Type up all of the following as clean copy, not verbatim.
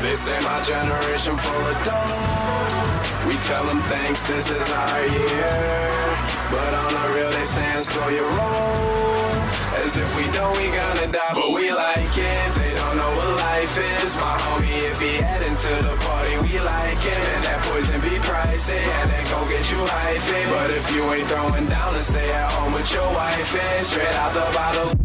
They say my generation full of dough. We tell them thanks, this is our year. But on the real, they saying slow your roll. As if we know we gonna die, but we like it. They don't know what life is. My homie, if he heading to the party, we like it. And that poison be pricey, and they gon' get you hypey. But if you ain't throwing down, then stay at home with your wife. And straight out the bottle.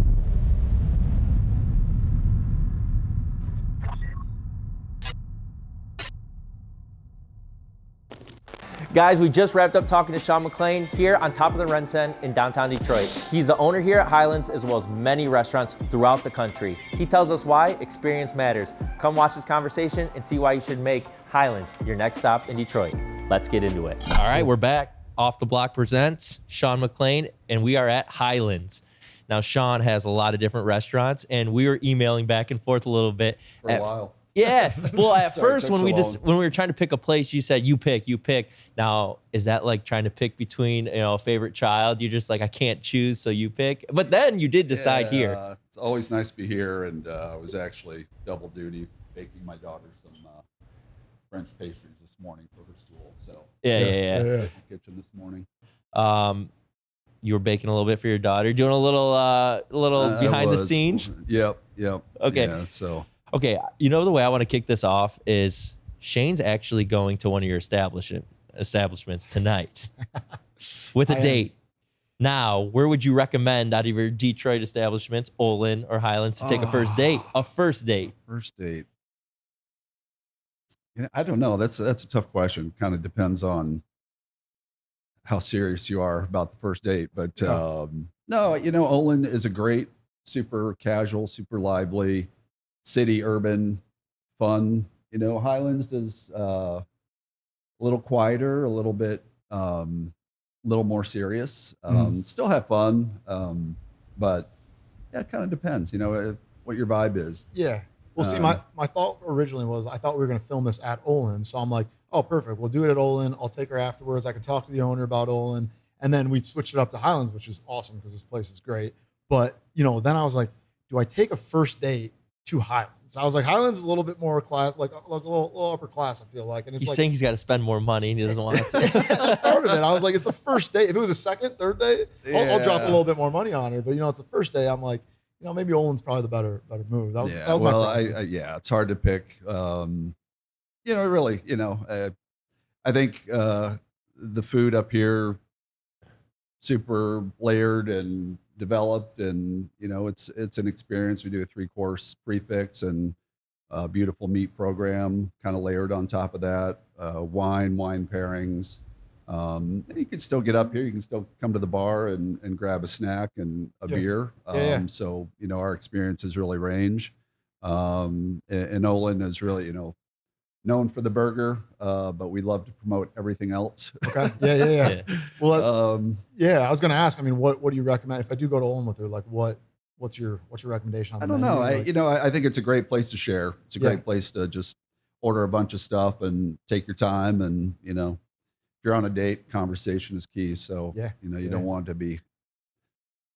Guys, we just wrapped up talking to Shawn McClain here on top of the Ren Cen in downtown Detroit. He's the owner here at Highlands, as well as many restaurants throughout the country. He tells us why experience matters. Come watch this conversation and see why you should make Highlands your next stop in Detroit. Let's get into it. All right, we're back. Off the Block presents Shawn McClain, and we are at Highlands. Now, Shawn has a lot of different restaurants, and we were emailing back and forth a little bit. For a while. Yeah. Well, at Sorry, first, when we were trying to pick a place, you said you pick. Now, is that like trying to pick between a favorite child? You're just like, I can't choose, so you pick. But then you did decide here. It's always nice to be here, and I was actually double duty baking my daughter some French pastries this morning for her school. So Yeah. Kitchen this morning. You were baking a little bit for your daughter, doing a little behind the scenes. Yep. Okay. Yeah, so. Okay, the way I want to kick this off is Shane's actually going to one of your establishments tonight with a date. Now, where would you recommend out of your Detroit establishments, Olin or Highlands, to take a first date? A first date. First date. I don't know. That's a tough question. Kind of depends on how serious you are about the first date. But no, Olin is a great, super casual, super lively, city, urban, fun. Highlands is a little quieter, a little bit, little more serious. Still have fun, but yeah, it kind of depends. What your vibe is. Yeah. Well, see, my thought originally was I thought we were going to film this at Olin, so I'm like, oh, perfect. We'll do it at Olin. I'll take her afterwards. I can talk to the owner about Olin, and then we switched it up to Highlands, which is awesome because this place is great. But then I was like, do I take a first date to Highlands? I was like, Highlands is a little bit more class, like a little upper class, I feel like. And it's he's saying he's got to spend more money and he doesn't want to. That's part of it. I was like, it's the first date. If it was a second, third date, I'll drop a little bit more money on her. But it's the first day. I'm like, maybe Olin's probably the better move. That was my preference. It's hard to pick. Really, I think the food up here super layered and developed, and it's an experience. We do a 3-course prefix and a beautiful meat program kind of layered on top of that, wine pairings. And you can still get up here, you can still come to the bar and grab a snack and a beer. So our experiences really range, and Olin is really known for the burger, but we love to promote everything else. Okay. Yeah. Well, I was going to ask. I mean, what do you recommend if I do go to Olin with her? Like, what's your recommendation? I don't know. I think it's a gregreat place to share. It's a great place to just order a bunch of stuff and take your time. And if you're on a date, conversation is key. So you don't want to be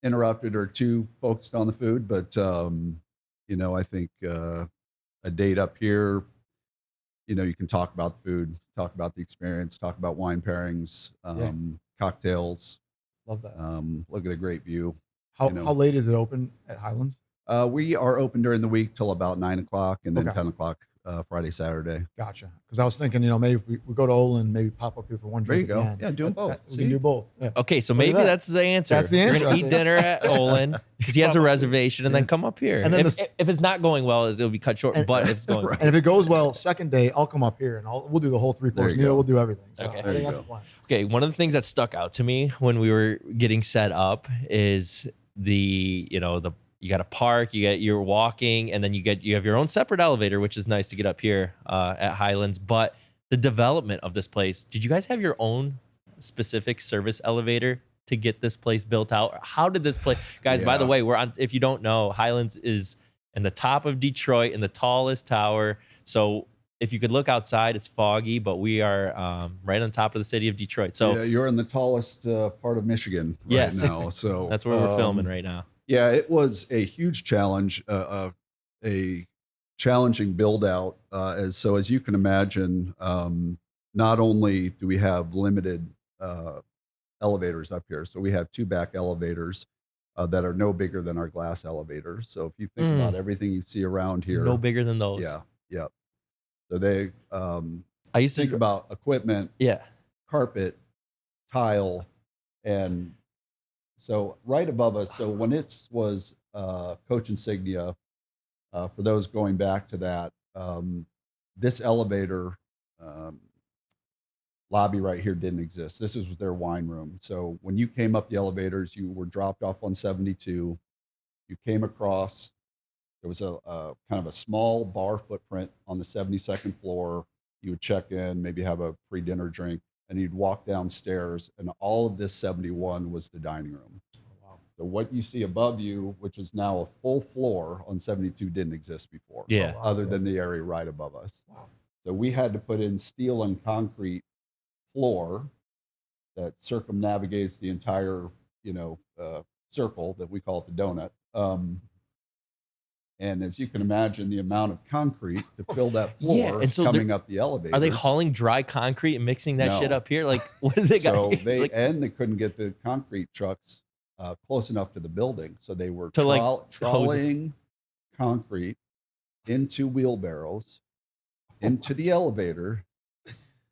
interrupted or too focused on the food. But I think a date up here, you can talk about the food, talk about the experience, talk about wine pairings, cocktails. Love that. Look at the great view. How late is it open at Highlands? We are open during the week till about 9 o'clock, and then 10 o'clock Friday, Saturday. Gotcha. Because I was thinking, maybe if we go to Olin, maybe pop up here for one drink. There you go. Yeah, do them both. We can do both. Yeah. Okay, so maybe that's the answer. That's the answer. You're going to eat dinner at Olin because he has a reservation, and then come up here. And then if it's not going well, it'll be cut short. But if it's going and if it goes well, second day, I'll come up here and we'll do the whole 3-course meal. We'll do everything. So I think that's the plan. Okay, one of the things that stuck out to me when we were getting set up is you got to park, you're walking, and then you have your own separate elevator, which is nice to get up here at Highlands. But the development of this place, did you guys have your own specific service elevator to get this place built out? How did this place, guys? By the way, if you don't know, Highlands is in the top of Detroit in the tallest tower. So if you could look outside, it's foggy, but we are right on top of the city of Detroit. So you're in the tallest part of Michigan right now. So that's where we're filming right now. Yeah, it was a huge challenge, a challenging build out. As you can imagine, not only do we have limited elevators up here, so we have 2 back elevators that are no bigger than our glass elevators. So if you think about everything you see around here, No bigger than those. yeah, yeah. So they I used to think about equipment, Yeah. carpet, tile, and so right above us. So when it was Coach Insignia, for those going back to that, this elevator lobby right here didn't exist. This is their wine room. So when you came up the elevators, you were dropped off on 72. You came across. There was a kind of a small bar footprint on the 72nd floor. You would check in, maybe have a pre-dinner drink, and you'd walk downstairs, and all of this 71 was the dining room. So what you see above you, which is now a full floor on 72, didn't exist before. Yeah. Other than the area right above us. Wow. So we had to put in steel and concrete floor that circumnavigates the entire, circle that we call it the donut. And as you can imagine, the amount of concrete to fill that floor and so coming up the elevator. Are they hauling dry concrete and mixing that shit No. up here? Like, what do they got? So they like, and they couldn't get the concrete trucks close enough to the building, so they were To, like, trolleying concrete into wheelbarrows into the elevator,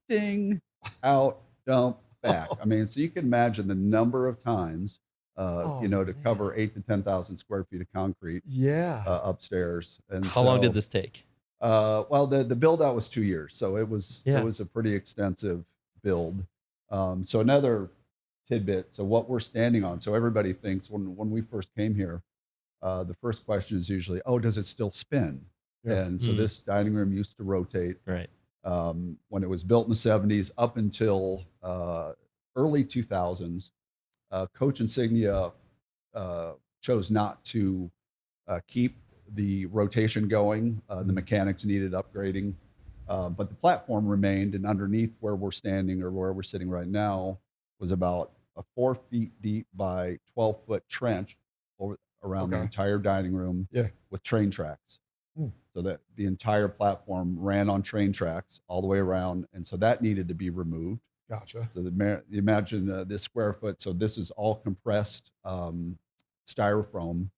ding, out, dump, back. I mean, so you can imagine the number of times, to cover 8 to 10,000 square feet of concrete Yeah. upstairs. And how long did this take? Well, the build out was 2 years, so it was a pretty extensive build. So another tidbit. So what we're standing on. So everybody thinks when we first came here, the first question is usually, "Oh, does it still spin?" Yeah. And so this dining room used to rotate. Right. When it was built in the 70s up until early 2000s, Coach Insignia chose not to keep the rotation going. The mechanics needed upgrading, but the platform remained. And underneath where we're standing or where we're sitting right now was about a 4 feet deep by 12-foot trench around the entire dining room with train tracks. So that the entire platform ran on train tracks all the way around. And so that needed to be removed. Gotcha. So imagine this square foot. So this is all compressed styrofoam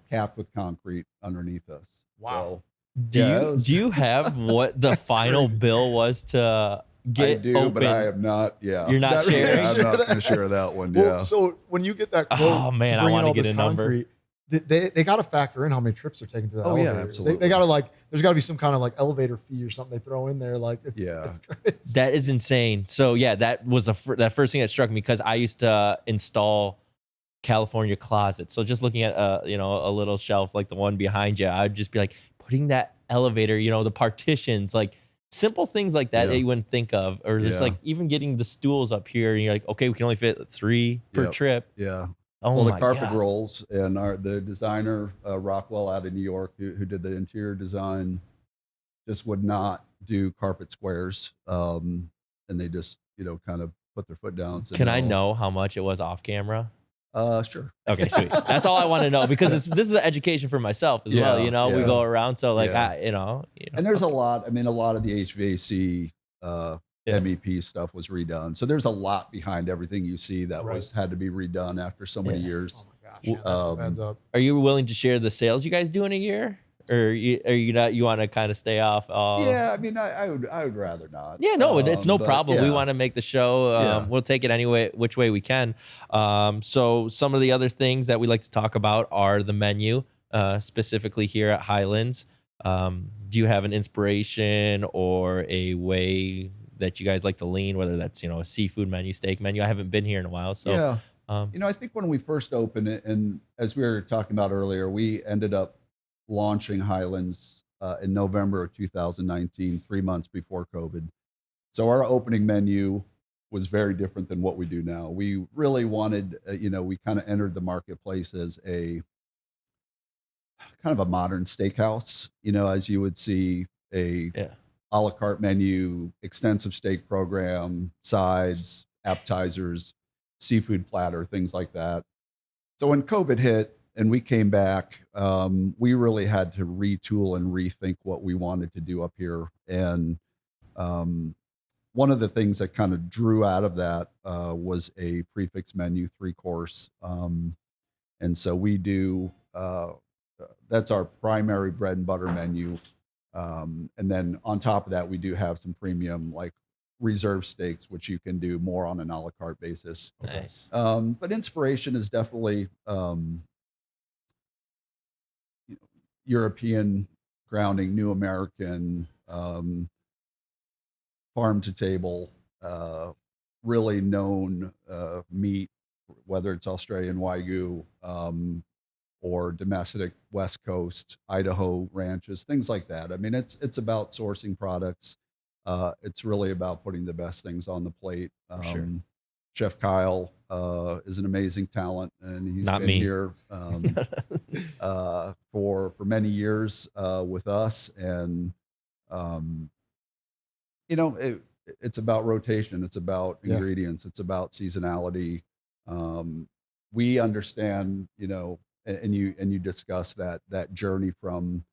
capped with concrete underneath us. Wow. So, Do you have what the final crazy. bill was to get I do, open? but I am not. Yeah. You're not sharing? I'm not going to share that one. Well, Yeah. so when you get that quote, Oh, man, to I bring in wanna all get this a number. concrete, they got to factor in how many trips they're taking through that Oh, yeah, elevator. absolutely. They got to there's got to be some kind of elevator fee or something they throw in there. It's crazy. That is insane. So yeah, that was that first thing that struck me because I used to install California closets. So just looking at a little shelf like the one behind you, I'd just be like putting that elevator, the partitions, like simple things like that that you wouldn't think of, or just like even getting the stools up here. And you're like, okay, we can only fit 3 per trip. Yeah. Oh Well, the my carpet God. rolls and the designer, Rockwell out of New York, who did the interior design, just would not do carpet squares. And they just, kind of put their foot down. And said, Can I "No." know how much it was off camera? Sure. Okay, sweet. That's all I want to know because this is an education for myself as well. We go around. So And there's a lot, a lot of the HVAC, MEP stuff was redone. So there's a lot behind everything you see that had to be redone after so many years. Oh my gosh, yeah, that adds up. Are you willing to share the sales you guys do in a year? Or are you not? You want to kind of stay off? Yeah, I would rather not. Yeah, no, it's no but problem. We yeah. want to make the show. We'll take it which way we can. So some of the other things that we like to talk about are the menu, specifically here at Highlands. Do you have an inspiration or a way that you guys like to lean, whether that's, a seafood menu, steak menu? I haven't been here in a while. So, yeah. I think when we first opened it, and as we were talking about earlier, we ended up launching Highlands in November of 2019, 3 months before COVID. So our opening menu was very different than what we do now. We really wanted, we kind of entered the marketplace as a kind of a modern steakhouse, as you would see a a la carte menu, extensive steak program, sides, appetizers, seafood platter, things like that. So when COVID hit, and we came back. We really had to retool and rethink what we wanted to do up here. And one of the things that kind of drew out of that was a prefix menu 3-course. And so we do, that's our primary bread and butter menu. And then on top of that, we do have some premium like reserve steaks, which you can do more on an a la carte basis. Nice. But inspiration is definitely European grounding, new American, farm to table, really known meat, whether it's Australian Wagyu or domestic West Coast, Idaho ranches, things like that. I mean, it's about sourcing products. It's really about putting the best things on the plate. Sure. Chef Kyle is an amazing talent, and he's Not been me. here for many years with us. And it's about rotation. It's about ingredients. It's about seasonality. We understand, and you discuss that journey from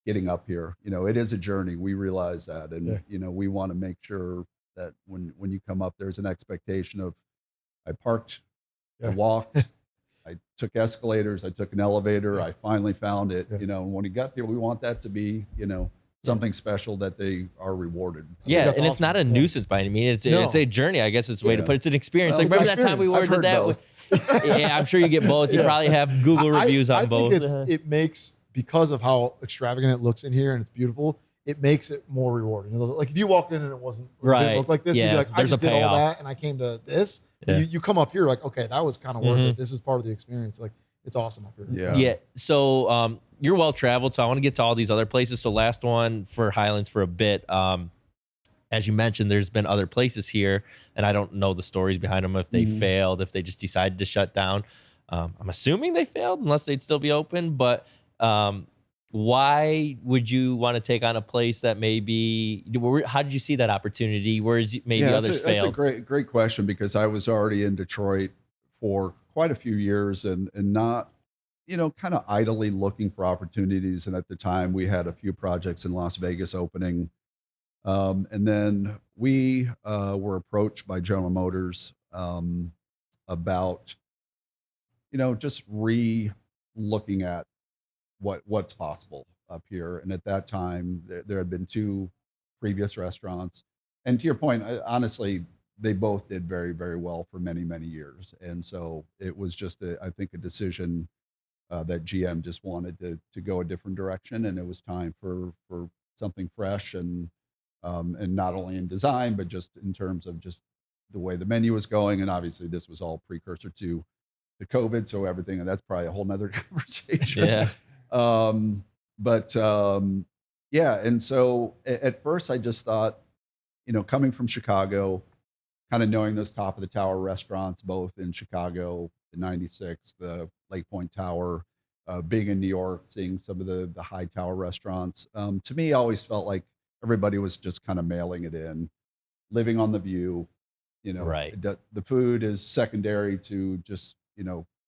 getting up here. It is a journey. We realize that, and we want to make sure that when you come up, there's an expectation of, I parked, I walked, I took escalators, I took an elevator, I finally found it. And when you got here, we want that to be, something special that they are rewarded. Yeah, that's and it's awesome. not a nuisance by any means. No. It's a journey, I guess it's a way to Yeah. put it. It's an experience. Well, Like, it's remember an that time we experience. ordered I've that? heard Yeah, I'm sure you get both. You probably have Google reviews on I both. think it makes, because of how extravagant it looks in here and it's beautiful, it makes it more rewarding. Like if you walked in and it wasn't, it Right. didn't look like this, you'd Yeah, be like, I there's just a did all payoff. that and I came to this. Yeah. You come up here like, okay, that was kind of worth Mhm. it. This is part of the experience. Like it's awesome up here. Yeah. So you're well traveled, so I want to get to all these other places. So last one for Highlands for a bit. As you mentioned, there's been other places here, and I don't know the stories behind them, if they failed, if they just decided to shut down. I'm assuming they failed, unless they'd still be open. But why would you want to take on a place that maybe? How did you see that opportunity? Whereas maybe others That's a failed. great question, because I was already in Detroit for quite a few years and not, kind of idly looking for opportunities. And at the time we had a few projects in Las Vegas opening. And then we were approached by General Motors about, just re-looking at what's possible up here. And at that time, there had been 2 previous restaurants. And to your point, honestly, they both did very, very well for many, many years. And so it was just, I think, a decision that GM just wanted to go a different direction. And it was time for something fresh and not only in design, but just in terms of just the way the menu was going. And obviously this was all precursor to the COVID. So everything, and that's probably a whole nother conversation. Yeah. Yeah. And so at first I just thought, coming from Chicago, kind of knowing those top of the tower restaurants, both in Chicago, the 96, the Lake Point Tower, being in New York, seeing some of the high tower restaurants, to me, I always felt like everybody was just kind of mailing it in, living on the view, Right. the food is secondary to just,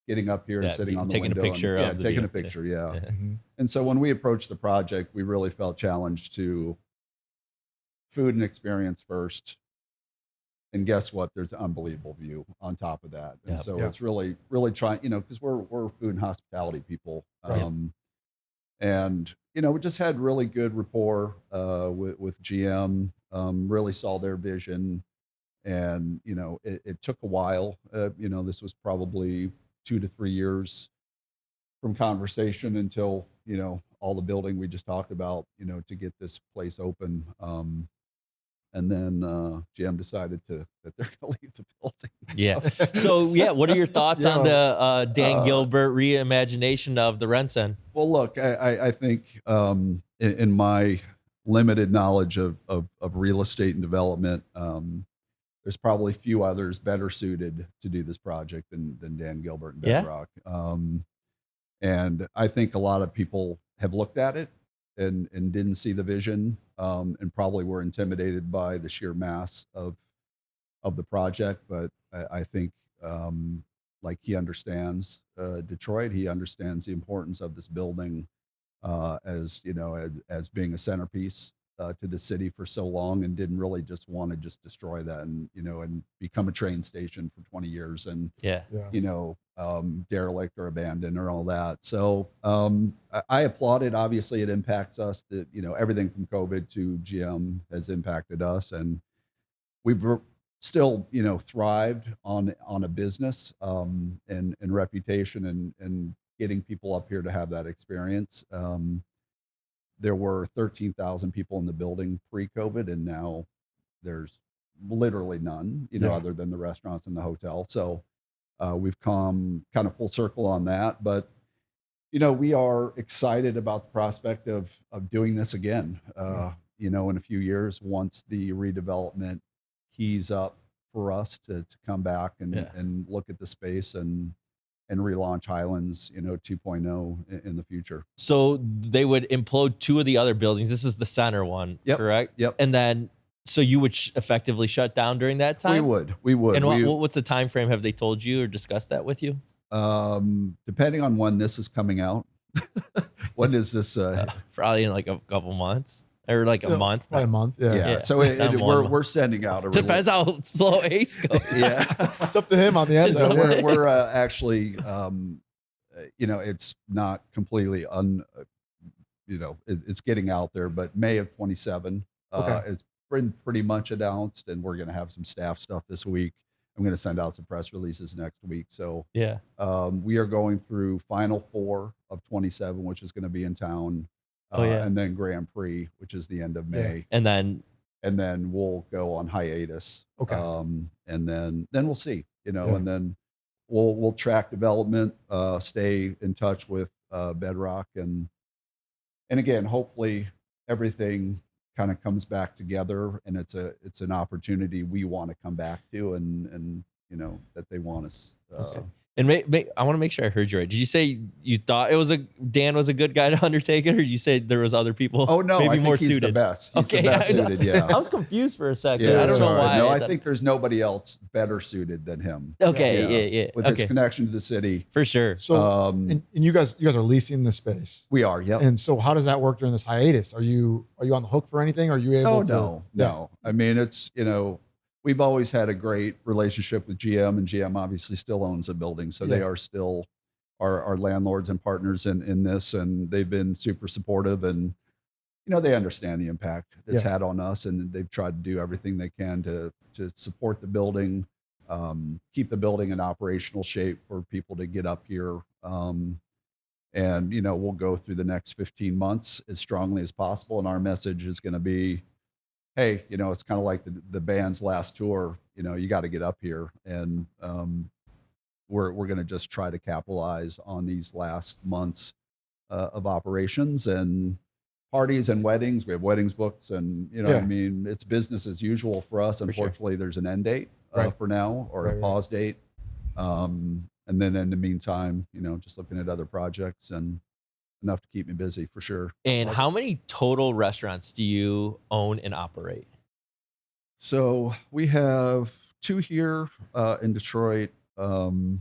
getting up here and Yeah, sitting on the taking a window picture and, of the taking view. a picture. Yeah. Yeah. And so when we approached the project, we really felt challenged to food and experience first. And guess what? There's an unbelievable view on top of that. And Yep. so Yep. it's really, really trying, because we're food and hospitality people. Right. And, we just had really good rapport with GM, really saw their vision. And, it took a while. This was probably 2 to 3 years from conversation until, all the building we just talked about, to get this place open. And then GM decided that they're going to leave the building. Yeah. So what are your thoughts on the Dan Uh, Gilbert reimagination of the Ren Cen? Well, look, I think in my limited knowledge of real estate and development, there's probably few others better suited to do this project than Dan Gilbert and Yeah. Bedrock. And I think a lot of people have looked at it and didn't see the vision, and probably were intimidated by the sheer mass of the project. But I think like he understands Detroit. He understands the importance of this building as as being a centerpiece to the city for so long, and didn't really just want to just destroy that and and become a train station for 20 years and Yeah. derelict or abandoned or all that. So I applaud it. Obviously, it impacts us. That everything from COVID to GM has impacted us, and we've still thrived on a business and reputation and getting people up here to have that experience. There were 13,000 people in the building pre-COVID, and now there's literally none, other than the restaurants and the hotel. So we've come kind of full circle on that. But we are excited about the prospect of doing this again. In a few years, once the redevelopment keys up for us to come back and look at the space and relaunch Highlands, 2.0 in the future. So they would implode two of the other buildings. This is the center one, correct? Yep. And then, so you would effectively shut down during that time? We would. And what's the time frame? Have they told you or discussed that with you? Depending on when this is coming out. When is this? Probably in like a couple months. Or like a month. Probably a month. Yeah. Yeah. So we're sending out a depends how slow Ace goes. Yeah. It's up to him on the end. So we're actually, it's not completely it's getting out there, but May of 27. It's been pretty much announced, and we're going to have some staff stuff this week. I'm going to send out some press releases next week. So yeah, we are going through Final Four of 27, which is going to be in town. And then Grand Prix, which is the end of May, and then we'll go on hiatus. Okay, and then we'll see, and then we'll track development, stay in touch with Bedrock, and again, hopefully everything kind of comes back together, and it's an opportunity we want to come back to, and that they want us. And I want to make sure I heard you right. Did you say you thought Dan was a good guy to undertake it, or did you say there was other people? Oh no, maybe I think more he's suited? the best. He's Okay, the best suited. Yeah, I was confused for a second. Yeah, I don't know why. No, I think there's nobody else better suited than him. Okay, yeah. With his connection to the city, for sure. So, and you guys are leasing the space. We are. Yep. And so, how does that work during this hiatus? Are you on the hook for anything? Are you able to? No. I mean, it's we've always had a great relationship with GM, and GM obviously still owns the building. So they are still our landlords and partners in this, and they've been super supportive, and, they understand the impact it's had on us, and they've tried to do everything they can to support the building, keep the building in operational shape for people to get up here. And, we'll go through the next 15 months as strongly as possible. And our message is going to be, hey, it's kind of like the band's last tour, you got to get up here. And we're going to just try to capitalize on these last months of operations and parties and weddings. We have weddings booked, and, I mean, it's business as usual for us. Unfortunately, there's an end date for now, or a pause date. And then in the meantime, just looking at other projects, and enough to keep me busy for sure. And how many total restaurants do you own and operate? So we have 2 here in Detroit. So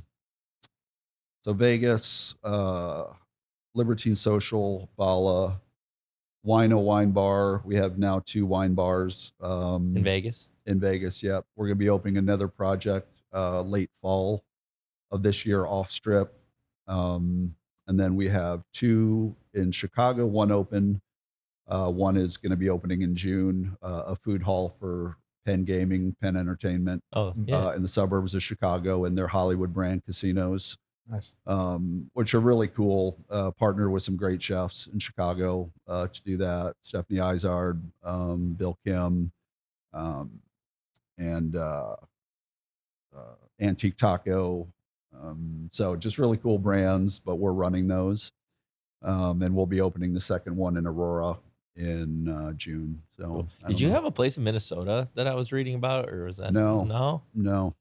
Vegas, Libertine Social, Bala, Wino Wine Bar. We have now 2 wine bars. In Vegas? In Vegas, yep. We're going to be opening another project late fall of this year off strip. And then we have 2 in Chicago, 1 open. One is going to be opening in June, a food hall for Penn Gaming, Penn Entertainment, in the suburbs of Chicago, and their Hollywood brand casinos. Nice. Which are really cool. Partner with some great chefs in Chicago to do that. Stephanie Izard, Bill Kim, and Antique Taco. So just really cool brands, but we're running those. And we'll be opening the second one in Aurora in June. So did you have a place in Minnesota that I was reading about, or was that no?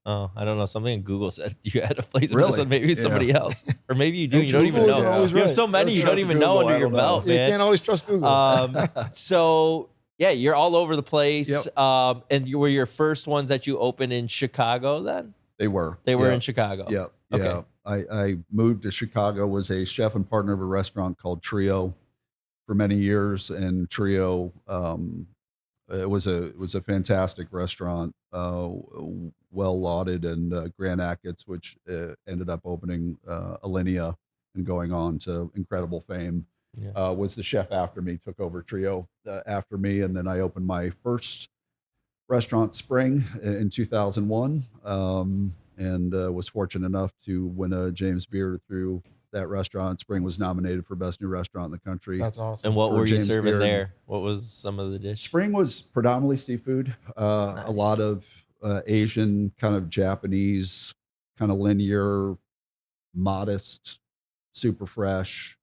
Oh, I don't know. Something in Google said you had a place in Really? Minnesota. Maybe it's somebody else, or maybe you do. You don't Google even know. isn't always You have right. so many you don't even Google, know under I your don't belt, know. You man. can't always trust Google. So yeah, you're all over the place. Yep. And you were your first ones that you opened in Chicago then? They were. They were Yep. in Chicago. Yep. Yeah. Okay. I moved to Chicago, was a chef and partner of a restaurant called Trio for many years. And Trio, it was a fantastic restaurant, well lauded, and Grand Achatz, which ended up opening Alinea and going on to incredible fame. Yeah. Was the chef after me, took over Trio after me, and then I opened my first restaurant, Spring, in 2001, and was fortunate enough to win a James Beard through that restaurant. Spring was nominated for best new restaurant in the country. That's awesome. And what For were you James serving Beard. there? What was some of the dish? Spring was predominantly seafood, a lot of Asian, kind of Japanese, kind of linear, modest, super fresh.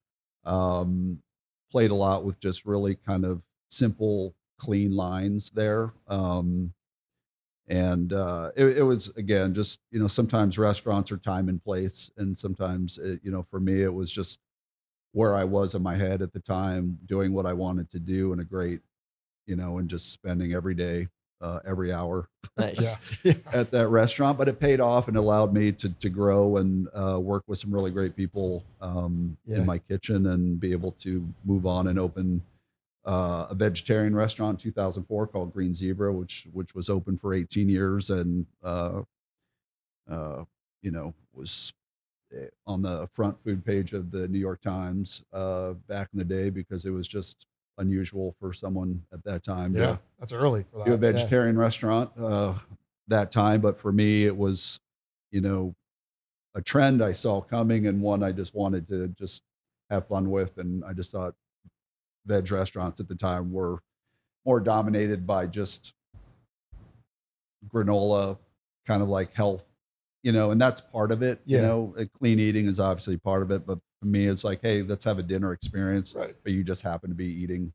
Played a lot with just really kind of simple, clean lines there. And it was, again, just, sometimes restaurants are time and place. And sometimes, for me, it was just where I was in my head at the time, doing what I wanted to do, and a great, and just spending every day, every hour Nice. Yeah. at that restaurant. But it paid off and allowed me to grow and work with some really great people Yeah. in my kitchen, and be able to move on and open a vegetarian restaurant in 2004 called Green Zebra, which was open for 18 years, and was on the front food page of the New York Times back in the day, because it was just unusual for someone at that time Yeah. to That's early for that. do a vegetarian restaurant that time. But for me, it was, a trend I saw coming, and one I just wanted to just have fun with. And I just thought veg restaurants at the time were more dominated by just granola, kind of like health, and that's part of it. Yeah. Clean eating is obviously part of it, but for me, it's like, hey, let's have a dinner experience, Right. but you just happen to be eating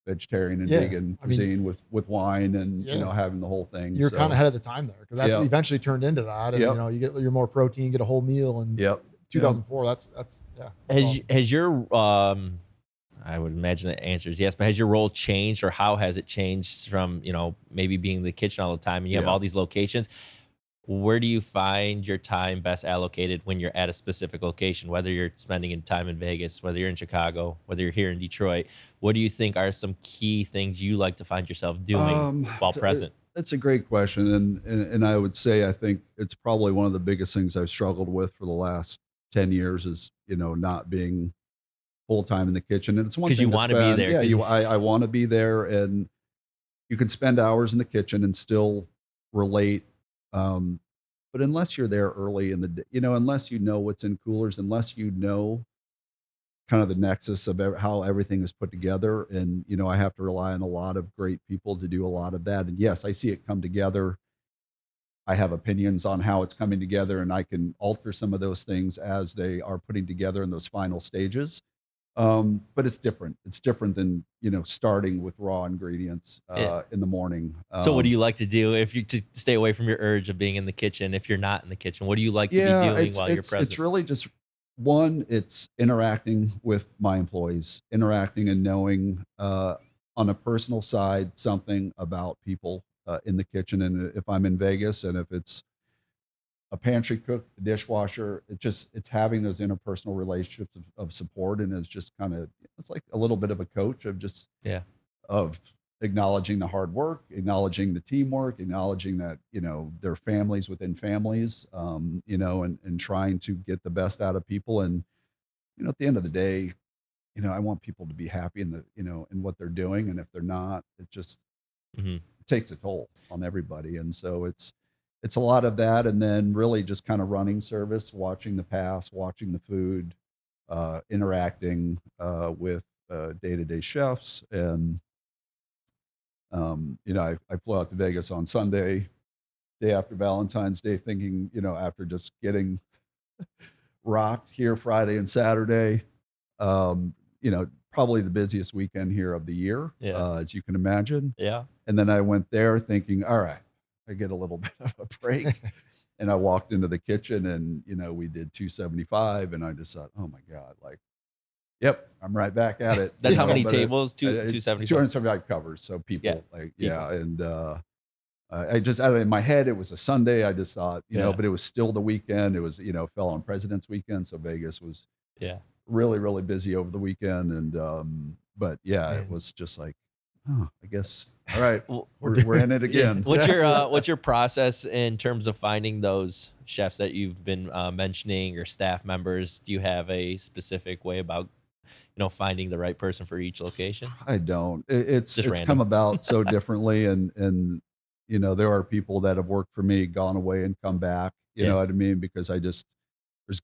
vegetarian and Yeah. vegan I mean, cuisine with wine, and Yeah. having the whole thing. You're So, kind of ahead of the time there, because that's Yep. eventually turned into that. And, Yep. you get your more protein, get a whole meal. And Yep. 2004, that's yeah. that's awesome. Has your I would imagine the answer is yes, but has your role changed, or how has it changed from, maybe being in the kitchen all the time and you have Yeah. all these locations? Where do you find your time best allocated when you're at a specific location, whether you're spending time in Vegas, whether you're in Chicago, whether you're here in Detroit? What do you think are some key things you like to find yourself doing while so present? That's a great question. And I would say, I think it's probably one of the biggest things I've struggled with for the last 10 years is, not being full time in the kitchen. And it's one 'Cause thing you to wanna be spend- there, Yeah, 'cause you- I want to be there, and you can spend hours in the kitchen and still relate. But unless you're there early in the day, unless you know what's in coolers, unless you know kind of the nexus of how everything is put together. And, I have to rely on a lot of great people to do a lot of that. And yes, I see it come together. I have opinions on how it's coming together, and I can alter some of those things as they are putting together in those final stages. But it's different. It's different than, starting with raw ingredients Yeah. in the morning. So what do you like to do if you to stay away from your urge of being in the kitchen? If you're not in the kitchen, what do you like to be doing while you're present? It's really just one, it's interacting with my employees, interacting and knowing on a personal side something about people in the kitchen. And if I'm in Vegas, and if it's a pantry cook, a dishwasher, it's having those interpersonal relationships of support. And it's just it's like a little bit of a coach of just, Yeah. of acknowledging the hard work, acknowledging the teamwork, acknowledging that, their families within families, and trying to get the best out of people. And, at the end of the day, I want people to be happy in in what they're doing. And if they're not, it just Mhm. it takes a toll on everybody. And so it's a lot of that. And then really just kind of running service, watching the pass, watching the food, interacting with day-to-day chefs. And I flew out to Vegas on Sunday, day after Valentine's Day, thinking, after just getting rocked here Friday and Saturday, probably the busiest weekend here of the year, Yeah. as you can imagine. Yeah. And then I went there thinking, all right, I get a little bit of a break. And I walked into the kitchen, and, we did 275, and I just thought, oh my God, like, yep, I'm right back at it. That's how many but tables? it's 275? 275 covers. So people Yeah, like, people. yeah. And, I just, in my head, it was a Sunday. I just thought, Yeah. but it was still the weekend. It was, fell on President's Weekend. So Vegas was Yeah. really, really busy over the weekend. And, but yeah, Man. it was just like, I guess, all right, Well, we're in it again. What's your process in terms of finding those chefs that you've been mentioning or staff members? Do you have a specific way about finding the right person for each location? I don't. Just It's random. come about so differently, and there are people that have worked for me, gone away, and come back. You Yeah. know what I mean? Because there's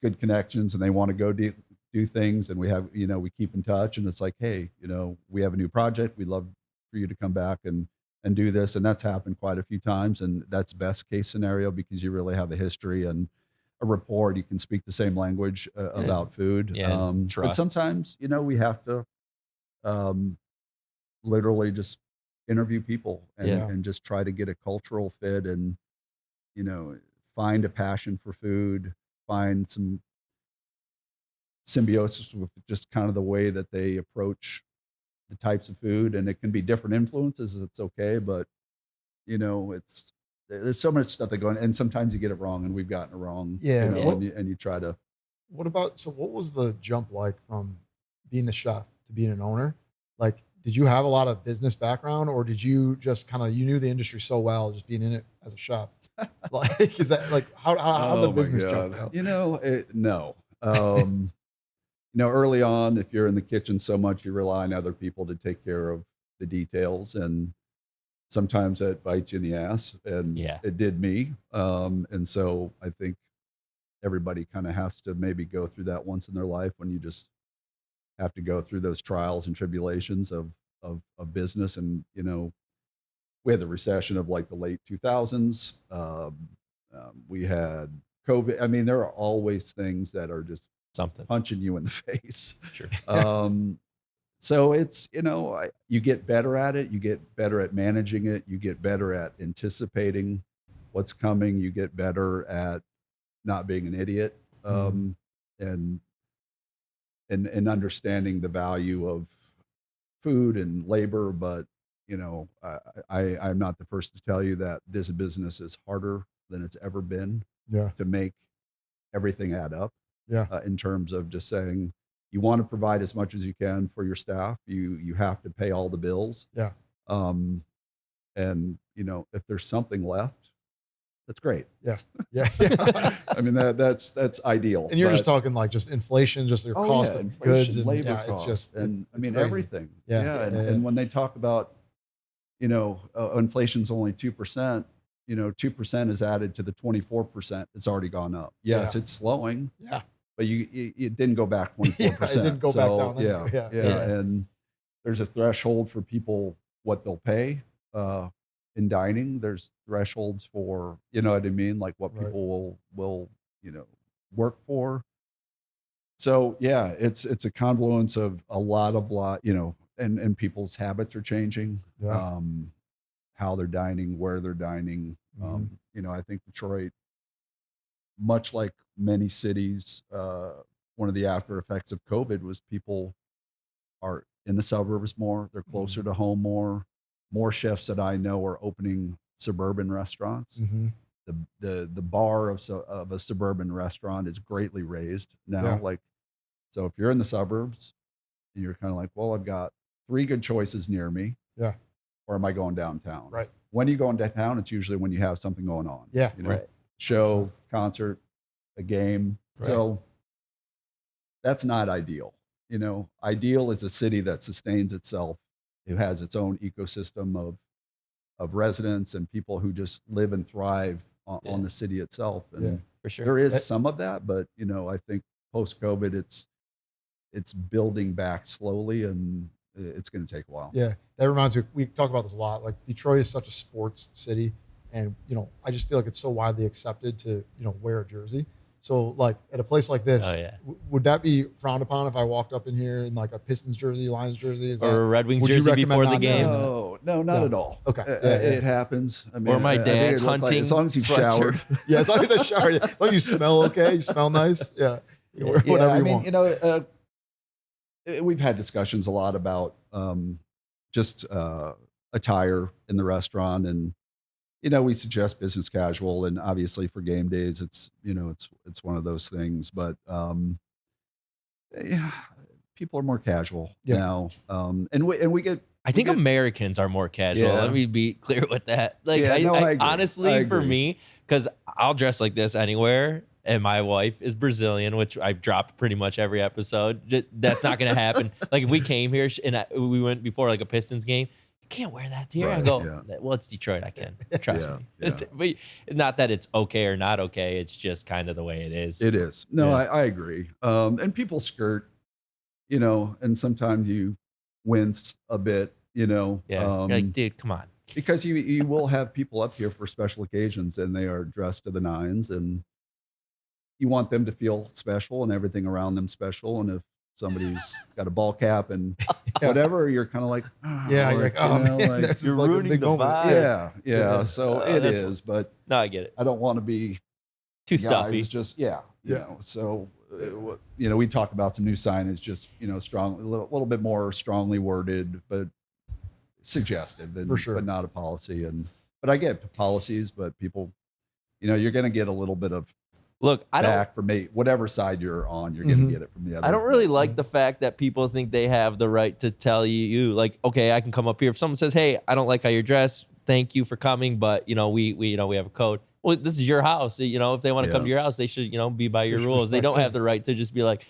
good connections, and they want to go do things, and we have we keep in touch, and it's like, hey, we have a new project. We'd love for you to come back and do this, and that's happened quite a few times, and that's best case scenario because you really have a history and a rapport. You can speak the same language about food. Yeah, and But trust. sometimes we have to literally just interview people and, Yeah. and just try to get a cultural fit and find a passion for food, find some symbiosis with just kind of the way that they approach the types of food. And it can be different influences. It's okay, but it's there's so much stuff that go on, and sometimes you get it wrong, and we've gotten it wrong. Yeah. And you try to. What was the jump like from being the chef to being an owner? Like, did you have a lot of business background, or did you just you knew the industry so well just being in it as a chef? Like, is that like, how the Oh my business God. jump out? No. Early on, if you're in the kitchen so much, you rely on other people to take care of the details, and sometimes that bites you in the ass, and Yeah. it did me. And so I think everybody kind of has to maybe go through that once in their life, when you just have to go through those trials and tribulations of business. And we had the recession of like the late 2000s. We had COVID. I mean, there are always things that are just Something. punching you in the face. Sure. So it's, you get better at it. You get better at managing it. You get better at anticipating what's coming. You get better at not being an idiot, and understanding the value of food and labor. But, I'm not the first to tell you that this business is harder than it's ever been Yeah. to make everything add up. Yeah. In terms of just saying, you want to provide as much as you can for your staff. You have to pay all the bills. Yeah. And if there's something left, that's great. Yeah. Yeah. I mean, that's ideal. And you're just But- talking like just inflation, just their cost of inflation, goods and labor yeah, costs, it's just, and I it's mean crazy. everything. Yeah. And when they talk about, inflation's only 2%, 2% is added to the 24%. It's already gone up. Yes, Yeah. it's slowing, Yeah. but it didn't go back 24%. Yeah, it didn't go back down Yeah, anyway. Yeah. yeah, Yeah. And there's a threshold for people, what they'll pay in dining. There's thresholds for, you know what I mean? Like what Right. people will work for. So yeah, it's a confluence of a lot, and people's habits are changing. Yeah. How they're dining, where they're dining. I think Detroit, much like many cities, one of the after effects of COVID was people are in the suburbs more. They're closer to home more. More chefs that I know are opening suburban restaurants. Mhm. The bar of a suburban restaurant is greatly raised now. Yeah. Like, so if you're in the suburbs and you're kind of like, well, I've got 3 good choices near me. Yeah. Or am I going downtown? Right. When are you going downtown? It's usually when you have something going on. Yeah. Right. Show, concert, a game. Right. So that's not ideal. Ideal is a city that sustains itself, who has its own ecosystem of residents and people who just live and thrive on the city itself. And Yeah. For sure. there is some of that, but I think post COVID, it's building back slowly, and it's going to take a while. Yeah, that reminds me. We talk about this a lot. Like Detroit is such a sports city, and I just feel like it's so widely accepted to wear a jersey. So like at a place like this, Oh, yeah. would that be frowned upon if I walked up in here in like a Pistons jersey, Lions jersey? Is Or a that, Red Wings would you jersey recommend before the not game. doing that? No, not No. at all. Okay. It happens. I mean, Or my I think dad's it looked like- hunting as long as you've sweatshirt. showered. Yeah, as long as I shower, as long as you smell okay, you smell nice. Yeah, you can wear Yeah, whatever I you mean, want. we've had discussions a lot about just attire in the restaurant, and we suggest business casual, and obviously for game days, it's it's one of those things. But yeah, people are more casual Yeah. now, and we get. I think Americans are more casual. Yeah. Let me be clear with that. Like, Yeah, no, I agree. honestly, I for agree. me, because I'll dress like this anywhere, and my wife is Brazilian, which I've dropped pretty much every episode. That's not going to happen. Like, if we came here and we went before like a Pistons game, you can't wear that here. I Right, go, yeah. well, it's Detroit. I can. Trust Yeah, me. yeah. But not that it's okay or not okay. It's just kind of the way it is. It is. No, Yeah. I agree. And people skirt, and sometimes you wince a bit, Yeah. You're like, dude, come on. because you will have people up here for special occasions and they are dressed to the nines, and you want them to feel special and everything around them special. And if somebody's got a ball cap and Yeah. whatever, you're kind of like, oh, Yeah, you're like, oh man, like, this is you're like a ruining big the moment. vibe. yeah. Yeah. So Oh, it that's is, but No, I get it. I don't want to be Too guy stuffy. who's just Yeah. So we talk about some new signage, just strong, a little bit more strongly worded, but suggestive, and, For sure. but not a policy. But I get policies, but people, you're going to get a little bit of Look, I don't. back from whatever side you're on. You're going Mhm. to get it from the other. I don't really like the fact that people think they have the right to tell you, like, okay, I can come up here. If someone says, hey, I don't like how you're dressed, thank you for coming, but we have a code. Well, this is your house. If they want to come to your house, they should, be by your rules. They don't have the right to just be like,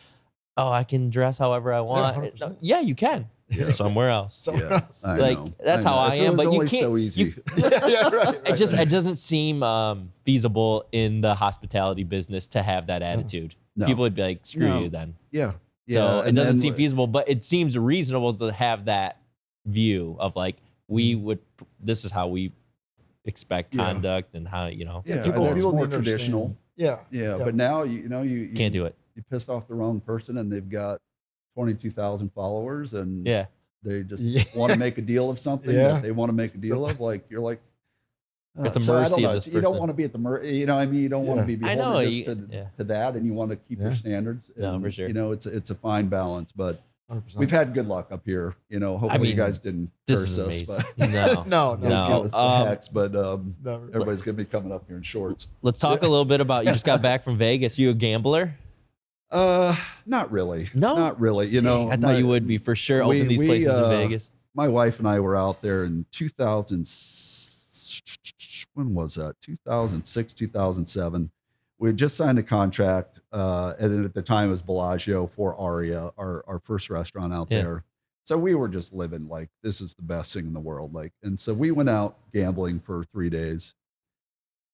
oh, I can dress however I want. 100%. Yeah, you can. Yeah. Somewhere else. Somewhere Yeah, else. I Like, know. that's how know. I If it am, was but you only can't- so easy. Yeah, right. It doesn't seem feasible in the hospitality business to have that attitude. No. People would be like, screw No. you then. Yeah. So it and doesn't then- seem feasible, but it seems reasonable to have that view of like, this is how we expect Yeah. conduct and how, Yeah, people- and it's people more need to understand. traditional. Yeah. Yeah, but now you can't do it. You pissed off the wrong person, and they've got 22,000 followers, and Yeah. they just Yeah. want to make a deal of something Yeah. that they want to make a deal of. Like you're like At the so I don't mercy of know, this You don't person. want to be at the mercy. You don't want to Yeah. be I beholden know, just yeah. to that, and you want to keep your Yeah. standards. No, and, for sure. It's a fine balance, but 100%. we've had good luck up here. Hopefully mean, you guys didn't This curse is us, amazing. but No. No. No. give us the hats. But Never. everybody's gonna be coming up here in shorts. Let's talk a little bit about, you just got back from Vegas. You a gambler? Not really. No? not really. Dang, I thought you would be for sure. Open these places in Vegas. My wife and I were out there in 2000. When was that? 2006, 2007. We had just signed a contract, and at the time it was Bellagio for Aria, our first restaurant out Yeah. there. So we were just living like this is the best thing in the world. And so we went out gambling for 3 days,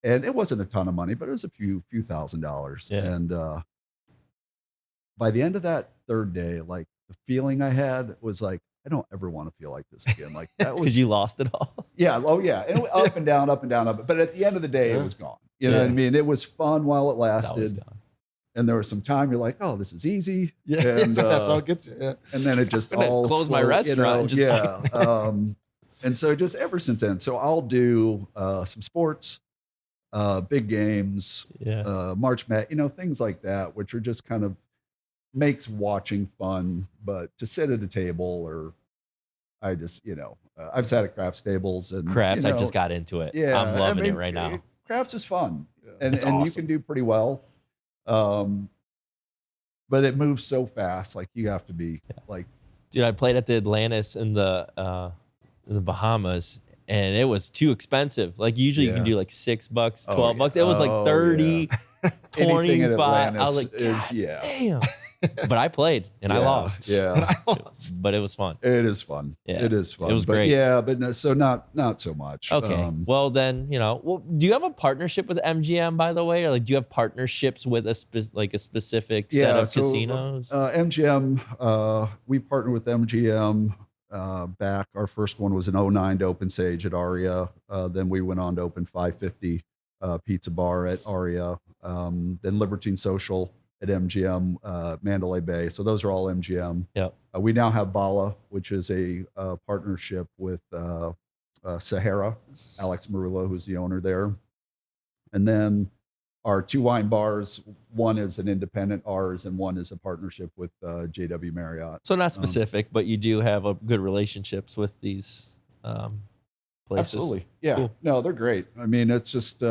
and it wasn't a ton of money, but it was a few $1,000s. Yeah. And by the end of that third day, like the feeling I had was like, I don't ever want to feel like this again. Like that was Because you lost it all. yeah. Oh, yeah. And it went up and down, up and down, up. But at the end of the day, it was gone. You know what I Yeah. mean? It was fun while it That was lasted. gone. And there was some time you're like, oh, this is easy. Yeah. And, That's how it gets you. Yeah. and then it just I'm gonna all close my slowed, restaurant and just- yeah. And so just ever since then, so I'll do some sports, big games, Yeah. March Madness, things like that, which are just kind of makes watching fun. But to sit at a table or I just, I've sat at craps tables and Crafts, I just got into it. Yeah, I'm loving it right now. Crafts is fun, and It's and you awesome. can do pretty well. But it moves so fast. Like you have to be like, Dude, I played at the Atlantis in the Bahamas, and it was too expensive. Like usually you can Yeah. do like $6, Oh, $12. yeah. It was like Oh, 30, anything at 25. I Atlantis was like, is God yeah, damn. But I played and I Yeah, lost. Yeah, But it was fun. it is fun. Yeah, it is fun. it was but great. Yeah, but no, so not so much. Okay. Well, then, do you have a partnership with MGM, by the way? Or like, do you have partnerships with a specific set of casinos? MGM, we partnered with MGM back. Our first one was in 2009 to open Sage at Aria. Then we went on to open 550 Pizza Bar at Aria. Then Libertine Social at MGM, Mandalay Bay. So those are all MGM. Yep. We now have Bala, which is a partnership with Sahara, Alex Marullo, who's the owner there. And then our 2 wine bars, one is an independent ours and one is a partnership with JW Marriott. So not specific, but you do have a good relationships with these places? Absolutely. Yeah. Cool. No, they're great. I mean, it's just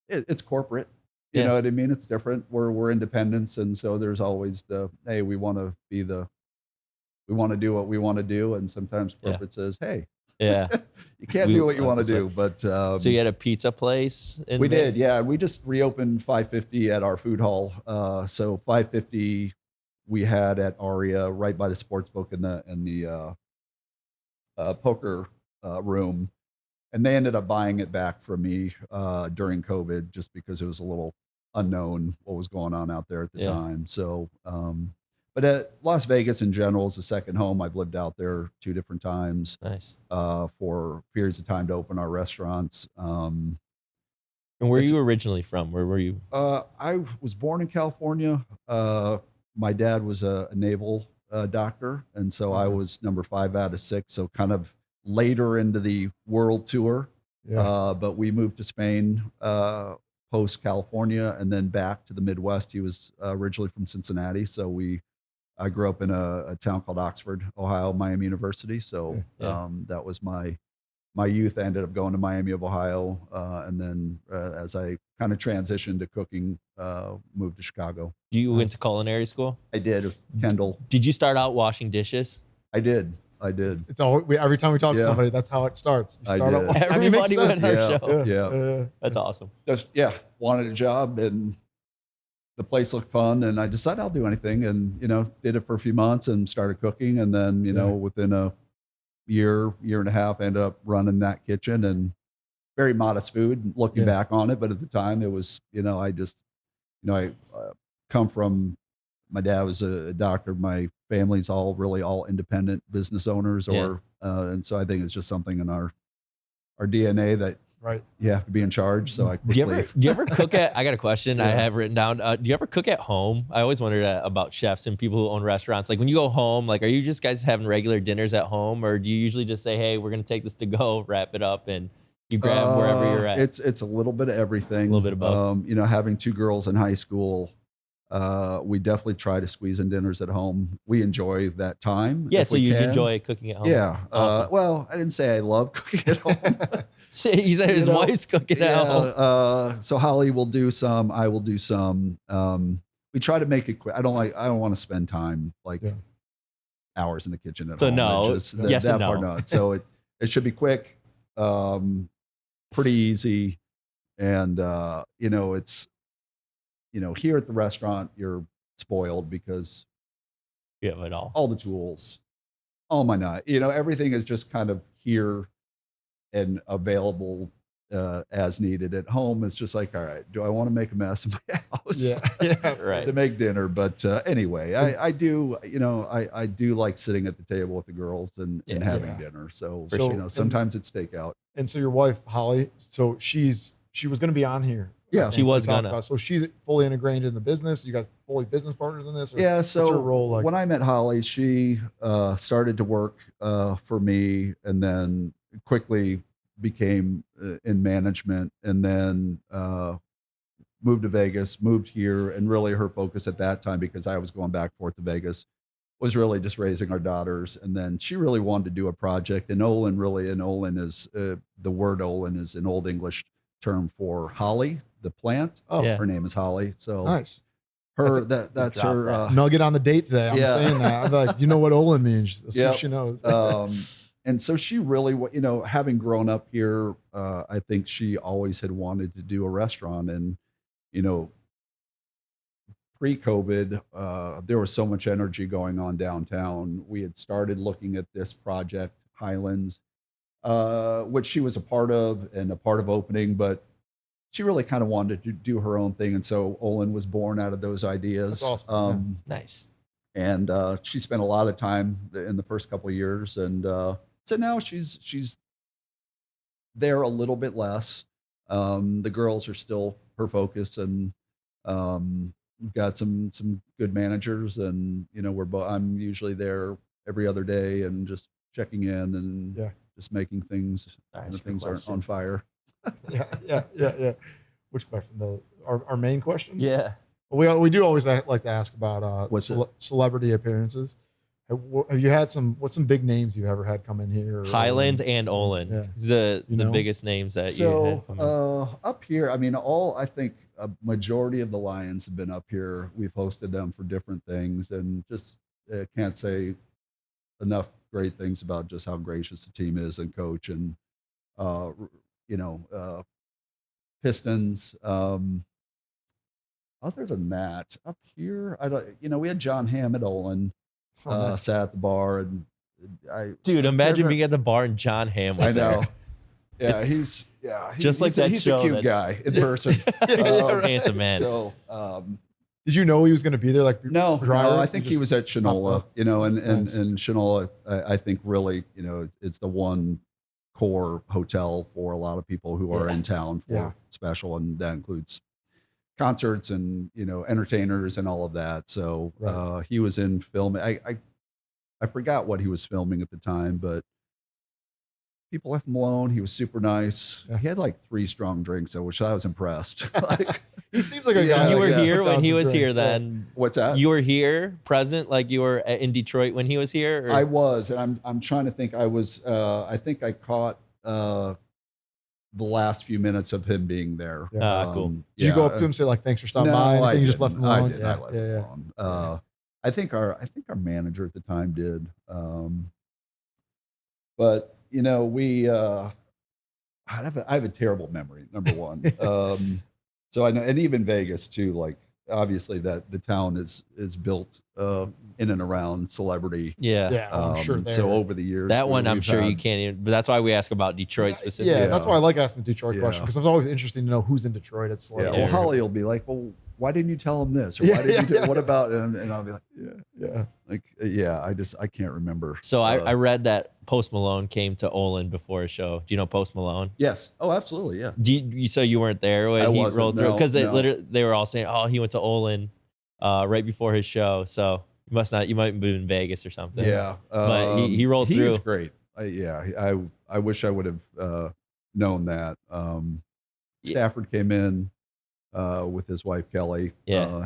it's corporate. You Yeah. know what I mean? It's different. We're independents, and so there's always the hey, we want to do what we want to do, and sometimes Yeah. corporate says, hey, Yeah. you can't We do what you want to that's right. do. But So you had a pizza place? we did, yeah. We just reopened 550 at our food hall. So 550 we had at Aria right by the sports book in the poker room, and they ended up buying it back from me during COVID just because it was a little unknown what was going on out there at the Yeah. time. So, but Las Vegas in general is a second home. I've lived out there 2 different times Nice. for periods of time to open our restaurants. And where are you originally from? Where were you? I was born in California. My dad was a naval doctor, and so I was number 5 out of 6. So kind of later into the world tour. Yeah. But we moved to Spain post California, and then back to the Midwest. He was originally from Cincinnati, so I grew up in a town called Oxford, Ohio, Miami University. So Yeah. that was my youth. I ended up going to Miami of Ohio, and then as I kind of transitioned to cooking, moved to Chicago. You went to culinary school? I did, Kendall. Did you start out washing dishes? I did. It's all every time we talk to Yeah. somebody, that's how it starts. You I start did. out, I mean, it makes Everybody went sense. on our show. Yeah. That's awesome. Just wanted a job, and the place looked fun, and I decided I'll do anything, and did it for a few months and started cooking, and then within a year and a half, I ended up running that kitchen, and very modest food looking back on it, but at the time it was I come from, my dad was a doctor, my family's all independent business owners, and so I think it's just something in our DNA that Right. you have to be in charge. So I Do you quickly, ever cook at? I got a question I have written down. Do you ever cook at home? I always wondered about chefs and people who own restaurants. Like when you go home, like are you just guys having regular dinners at home, or do you usually just say, "Hey, we're gonna take this to go, wrap it up, and you grab wherever you're at"? It's a little bit of everything. A little bit of both. Having 2 girls in high school, we definitely try to squeeze in dinners at home. We enjoy that time. Yeah, if so we you can. enjoy cooking at home. Yeah. Awesome. Well, I didn't say I love cooking at home. He said his wife's cooking at home. So Holly will do some. I will do some. We try to make it quick. I don't want to spend time hours in the kitchen at So home. no. Yes that and part no. not. So it should be quick, pretty easy, and it's here at the restaurant you're spoiled because You have it all. all the tools, all my night, everything is just kind of here and available as needed. At home, it's just like, all right, do I want to make a mess in my house Right. to make dinner? But anyway, I do, I do like sitting at the table with the girls and having dinner. So, sometimes it's takeout. And so your wife, Holly, so she was going to be on here. Yeah. She was gonna. So she's fully integrated in the business. You guys fully business partners in this? Or Yeah. what's So her role like? when I met Holly, she started to work for me, and then quickly became in management, and then moved to Vegas, moved here, and really her focus at that time, because I was going back and forth to Vegas, was really just raising our daughters. And then she really wanted to do a project, and Olin is the word Olin is an Old English term for holly, the plant. Oh, Yeah. Her name is Holly. So nice. that's drop her. that. Nugget on the date today. I'm Yeah. saying that. I'm like, you know what Olin means? Let's see if Yep. she knows. And so she really, having grown up here, I think she always had wanted to do a restaurant. And, pre-COVID, there was so much energy going on downtown. We had started looking at this project, Highlands, which she was a part of opening, but she really kind of wanted to do her own thing. And so Olin was born out of those ideas. That's awesome. Nice. And she spent a lot of time in the first couple of years, and so now she's there a little bit less. The girls are still her focus, and we've got some good managers, and I'm usually there every other day and just checking in and just making things things aren't on fire. Yeah. Which question? Our main question? Yeah. We do always like to ask about What's it? celebrity appearances. Have you had what's some big names you ever had come in here? Highlands and Olin, Yeah. the You know? biggest names that you had come in. Up here, I mean, I think a majority of the Lions have been up here. We've hosted them for different things, and just can't say enough great things about just how gracious the team is and coach and Pistons. Other than that, up here, I don't. We had John Hamm at Olin, sat at the bar, and Dude, imagine being at the bar and John Hamm was I know. there. Yeah, he's Just like that he's show a cute that- guy in person. Handsome man. So Did you know he was going to be there? Like no, prior? I think he was at Shinola, and Shinola, I think really, it's the one core hotel for a lot of people who are in town for special, and that includes concerts and entertainers and all of that. So he was in film. I forgot what he was filming at the time, but people left him alone. He was super nice. Yeah. He had like 3 strong drinks, which I was impressed. He seems like a guy. You were yeah, here put when down he some was drinks. here then. What's that? You were here, present, like you were in Detroit when he was here? Or? I was, and I'm trying to think. I was. I think I caught the last few minutes of him being there. Cool. Did you go up to him and say like, "Thanks for stopping No, by"? Anything? I You just left him didn't. alone. I did. I left him alone. I think our manager at the time did. But we. I have a terrible memory. Number one. So I know, and even Vegas too. Like obviously that the town is built in and around celebrity. Yeah, I'm sure. There. So over the years, That one, I'm we've sure you had- can't even, but that's why we ask about Detroit specifically. Yeah, that's why I like asking the Detroit question, Yeah. because it's always interesting to know who's in Detroit. It's like, Yeah. Well, Holly will be like, "Well, why didn't you tell him this? Or why didn't you? What about?" And I'll be like, I can't remember. So I read that Post Malone came to Olin before a show. Do you know Post Malone? Yes. Oh, absolutely. Yeah. So you weren't there when I he wasn't, rolled through? no, Because no. they were all saying, "Oh, he went to Olin right before his show." So you must not. You might be in Vegas or something. Yeah. But he rolled through. He's great. I wish I would have known that. Stafford came in with his wife Kelly. Yeah.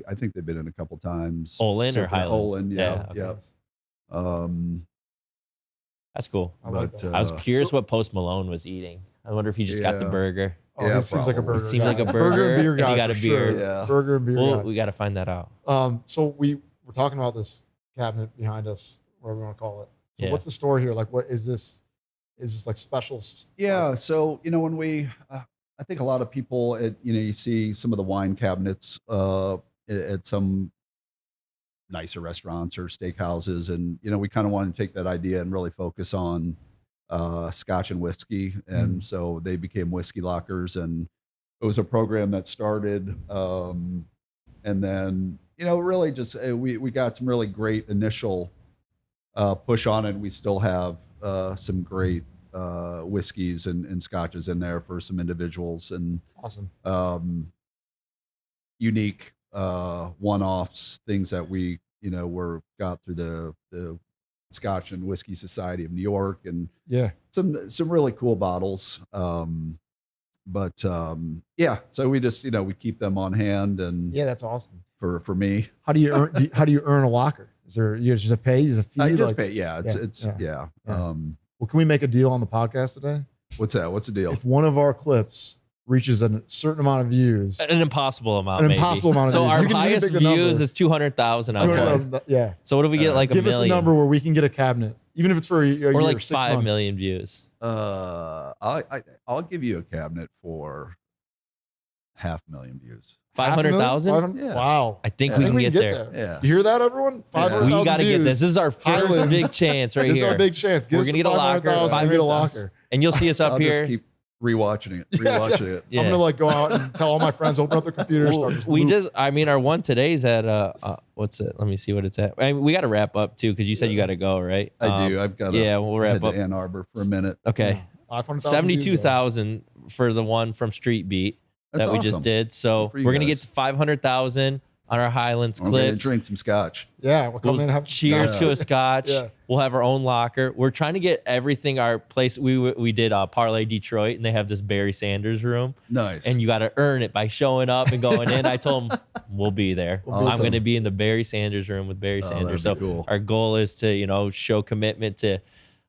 I think they've been in a couple times. Olin or Highlands? Olin. Yeah. Yeah, Yeah. That's cool. I like But, that. I was curious what Post Malone was eating. I wonder if he just got the Yeah. burger. Oh, Yeah, he seems like a probably. burger. Seemed guy. like a burger, and beer and he guy got a for beer. sure. Yeah. Burger and beer Well, guy. we got to find that out. So we're talking about this cabinet behind us, whatever we want to call it. So Yeah. what's the story here? Like, what is this? Is this like special? Yeah. So, when we, I think a lot of people, you see some of the wine cabinets at some nicer restaurants or steakhouses. And, we kind of wanted to take that idea and really focus on Scotch and whiskey. And so they became whiskey lockers. And it was a program that started. And then, really just, we got some really great initial push on it. We still have some great whiskeys and scotches in there for some individuals, and Awesome. unique one-offs, things that we got through the Scotch and Whiskey Society of New York, and Yeah. some really cool bottles. So we just we keep them on hand, and Yeah, that's awesome. for me, How do you earn? How do you earn a locker? Is there you just a pay? Is a fee? I just Like- pay. Yeah, it's Yeah. yeah. Well, can we make a deal on the podcast today? What's that? What's the deal? If one of our clips reaches a certain amount of views, An impossible amount. An maybe. impossible amount of So views. our You can highest pick the number. views is 200,000 out there. 200,000. Yeah. So what if we get like Give a us a million number where we can get a cabinet, even if it's for a year or like or 6 5 months. million views? I'll give you a cabinet for 500,000 views. 500,000? 500,000? Yeah. Wow. I think I we think can get there. Yeah. You hear that, everyone? 500,000 We got to get views. this. This is our first Highlands. big chance right This here. is our big chance. Give We're us gonna the get a locker, 500,000, we're gonna get a 500,000. locker. And you'll see us up I'll here. just keep rewatching it. Yeah. I'm gonna like go out and tell all my friends, open up their computers. Well, start just we loop. just, I mean, our one today's at, what's it? Let me see what it's at. I mean, we got to wrap up too, because you said you got to go, right? I do. I've got to yeah, we'll wrap head up. to Ann Arbor for a minute. Okay. 500,000 72,000 for the one from Street Beat That's that we just awesome. did. So Good for you we're going to guys. get to 500,000. on our Highlands I'm gonna clips. drink some scotch. Yeah, we'll come in and have some Cheers scotch. to a scotch. Yeah. We'll have our own locker. We're trying to get everything. Our place, we did Parlay Detroit, and they have this Barry Sanders room. Nice. And you got to earn it by showing up and going in. I told them we'll be there. I'm Awesome. going to be in the Barry Sanders room with Barry Sanders. So that'd be cool. our goal is to show commitment to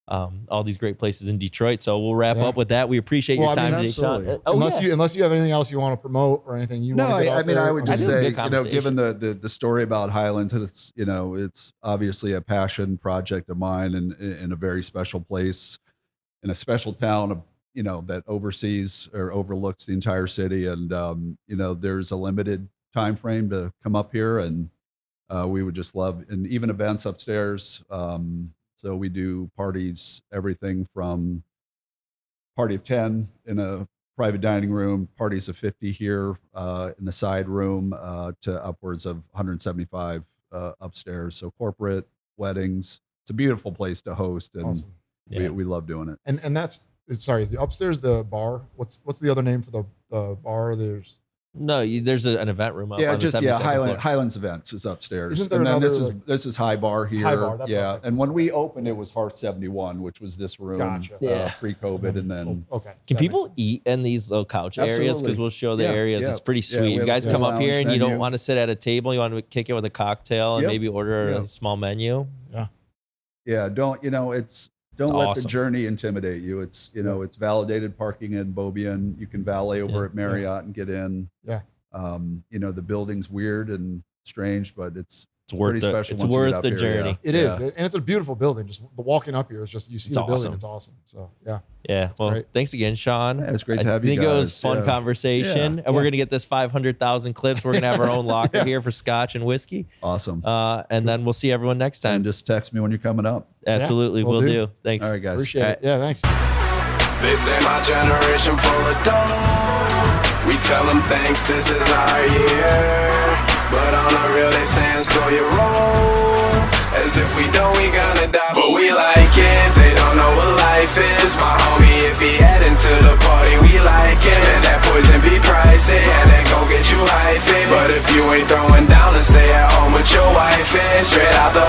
all these great places in Detroit. So we'll wrap up with that. We appreciate your time today, Sean. absolutely. Unless you have anything else you want to promote or anything you No, want to get I out mean, there. I would just I think it was a say, good conversation. given the story about Highlands, it's obviously a passion project of mine, and in a very special place, in a special town, that oversees or overlooks the entire city, and there's a limited time frame to come up here, and we would just love, and even events upstairs. So we do parties, everything from party of 10 in a private dining room, parties of 50 here in the side room, to upwards of 175 upstairs. So corporate weddings. It's a beautiful place to host, and Awesome. we love doing it. And that's is the upstairs the bar? What's the other name for the bar? There's No, there's an event room up on the 72nd floor. Highlands Events is upstairs. Isn't there And then another, this is High Bar here. High Bar, that's what I was yeah, thinking. and when we opened, it was Hearth 71, which was this room. Gotcha. Yeah. Pre-COVID, and then okay. Can That people makes sense. eat in these little couch areas? Absolutely. Because we'll show the Yeah, areas. yeah. It's pretty Yeah, sweet. we You have guys a come up here lounge and you don't menu. want to sit at a table. You want to kick it with a cocktail and Yep. maybe order Yep. a small menu. yeah, don't let awesome. the journey intimidate you. It's it's validated parking in Bobian. You can valet over Yeah. at Marriott and get in. Yeah. The building's weird and strange, but it's worth pretty the- special. it's once you get worth up the here, journey. Yeah. It is, and it's a beautiful building. Just the walking up here is just you see It's the building. awesome. It's awesome. So yeah. Yeah. Well, great. thanks again, Sean. Yeah, it's great I to have you think it was guys. fun Yeah. conversation. Yeah. And we're going to get this 500,000 clips. We're going to have our own locker here for scotch and whiskey. Awesome. And then we'll see everyone next time. And just text me when you're coming up. Absolutely. we'll We'll do. do. Thanks. All right, guys. Appreciate All it. right. Yeah, thanks. They say my generation full of dough. We tell them thanks, this is our year. But on the real, they saying slow your roll. As if we don't, we gonna die, but we like it. They don't know what life is. My homie, if he heading to the party, we like it. And that poison be pricey, and they gon' get you hyphy. But if you ain't throwing down, then stay at home with your wife. Straight out the